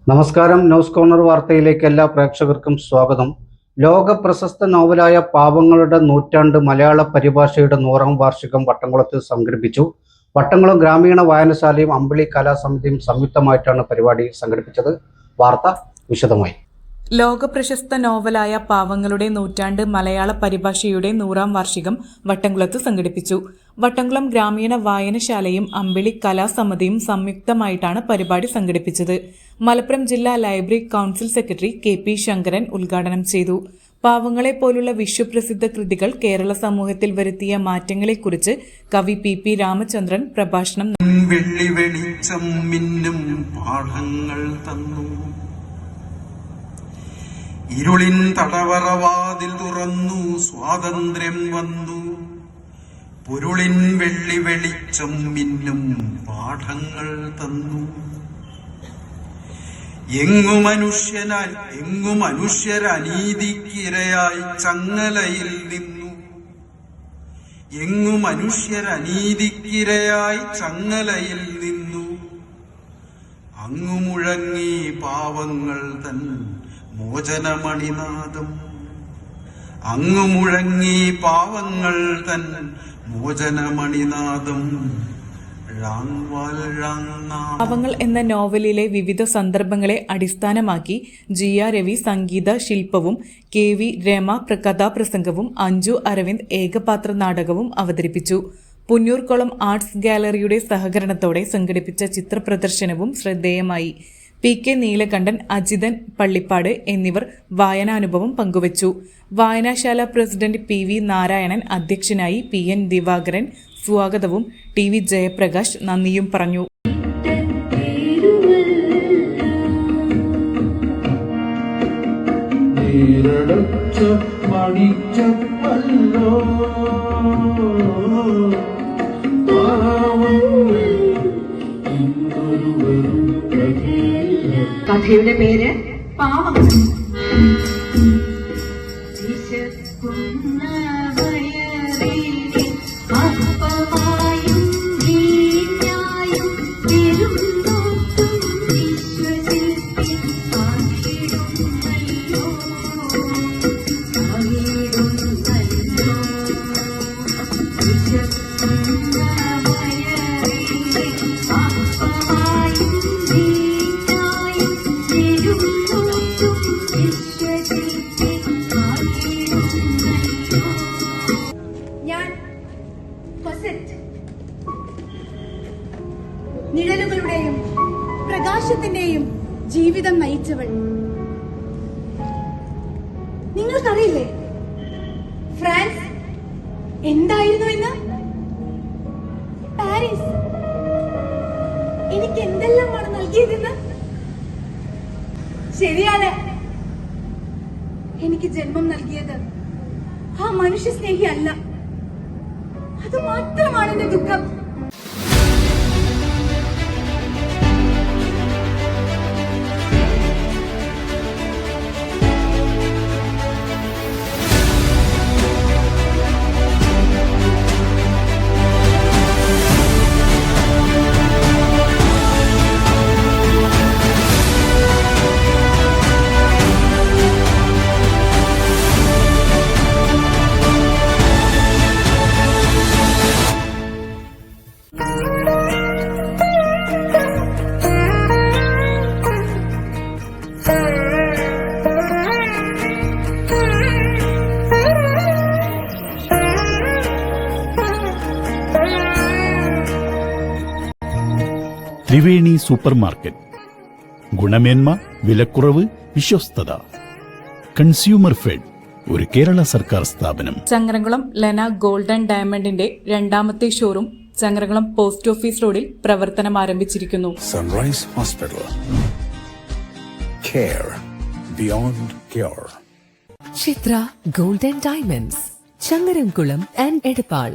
നമസ്കാരം. News corner വാർത്തയിലേക്ക് എല്ലാ പ്രേക്ഷകർക്കും സ്വാഗതം. ലോക പ്രശസ്ത നോവലായ പാവങ്ങളുടെ നൂറ്റാണ്ട് മലയാള പരിഭാഷയുടെ 100ാം വാർഷികം വട്ടംകുളത്ത് സംഘടിപ്പിച്ചു. വട്ടംകുളം ഗ്രാമീണ വായനശാലയും അമ്പിളി കലാസമിതിയും സംയുക്തമായിട്ടാണ് പരിപാടി സംഘടിപ്പിച്ചത്. വാർത്ത വിശദമായി. ലോകപ്രശസ്ത നോവലായ പാവങ്ങളുടെ നൂറ്റാണ്ട് മലയാള പരിഭാഷയുടെ 100ാം വാർഷികം വട്ടംകുളത്ത് സംഘടിപ്പിച്ചു. വട്ടംകുളം ഗ്രാമീണ വായനശാലയും അമ്പിളി കലാസമിതിയും സംയുക്തമായിട്ടാണ് പരിപാടി സംഘടിപ്പിച്ചത്. മലപ്പുറം ജില്ലാ library council secretary KP Sankaran ഉദ്ഘാടനം ചെയ്തു. പാവങ്ങളെ പോലുള്ള വിശ്വപ്രസിദ്ധ കൃതികൾ കേരള സമൂഹത്തിൽ വരുത്തിയ മാറ്റങ്ങളെക്കുറിച്ച് കവി PP രാമചന്ദ്രൻ പ്രഭാഷണം ഇരുളിൻ തടവറവാതിൽ തുറന്നു സ്വാതന്ത്ര്യം വന്നു, പൊരുളിൻ വെള്ളി വെളിച്ചം മിന്നും പാഠങ്ങൾ തന്നു. എങ്ങു മനുഷ്യരനീതിക്കിരയായി ചങ്ങലയിൽ നിന്നു, എങ്ങു മനുഷ്യരനീതിക്കിരയായി ചങ്ങലയിൽ നിന്നു. അങ്ങു മുഴങ്ങി പാവങ്ങൾ തൻ മോചനമണിനാദം, അങ്ങു മുഴങ്ങി പാവങ്ങൾ തൻ മോചനമണിനാദം. പാവങ്ങൾ എന്ന നോവലിലെ വിവിധ സന്ദർഭങ്ങളെ അടിസ്ഥാനമാക്കി GR രവി സംഗീത ശില്പവും KV രമ കഥാപ്രസംഗവും അഞ്ജു അരവിന്ദ് ഏകപാത്ര നാടകവും അവതരിപ്പിച്ചു. പുന്നൂർക്കുളം ആർട്സ് ഗാലറിയുടെ സഹകരണത്തോടെ സംഘടിപ്പിച്ച ചിത്രപ്രദർശനവും ശ്രദ്ധേയമായി. PK നീലകണ്ഠൻ, അജിതൻ പള്ളിപ്പാട് എന്നിവർ വായനാനുഭവം പങ്കുവച്ചു. വായനാശാല പ്രസിഡന്റ് PV നാരായണൻ അധ്യക്ഷനായി. PN ദിവാകരൻ സ്വാഗതവും TV ജയപ്രകാശ് നന്ദിയും പറഞ്ഞു. കഥയുടെ പേര് പാവങ്ങൾ. നിഴലുകളുടെയും പ്രകാശത്തിന്റെയും ജീവിതം നയിച്ചവൾ. നിങ്ങൾക്കറിയില്ലേ ഫ്രാൻസ് എന്തായിരുന്നു എന്ന്? പാരീസ് എനിക്ക് എന്തെല്ലാമാണ് നൽകിയതെന്ന്? ശരിയാണ്, എനിക്ക് ജന്മം നൽകിയത് ആ മനുഷ്യ സ്നേഹി അല്ല. അത് മാത്രമാണ് എന്റെ ദുഃഖം. Triveni super market. ഗുണമേന്മ, വിലക്കുറവ്, വിശ്വസ്തത. കൺസ്യൂമർ ഫെഡ്, ഒരു കേരള സർക്കാർ സ്ഥാപനം. ചങ്ങരംകുളം ലെന ഗോൾഡൻ ഡയമണ്ടിന്റെ 2ാമത്തെ ഷോറൂം ചങ്ങരംകുളം പോസ്റ്റ് ഓഫീസ് റോഡിൽ പ്രവർത്തനം ആരംഭിച്ചിരിക്കുന്നു. Sunrise hospital, care beyond care. Chitra golden diamonds, Changaramkulam and Edappal.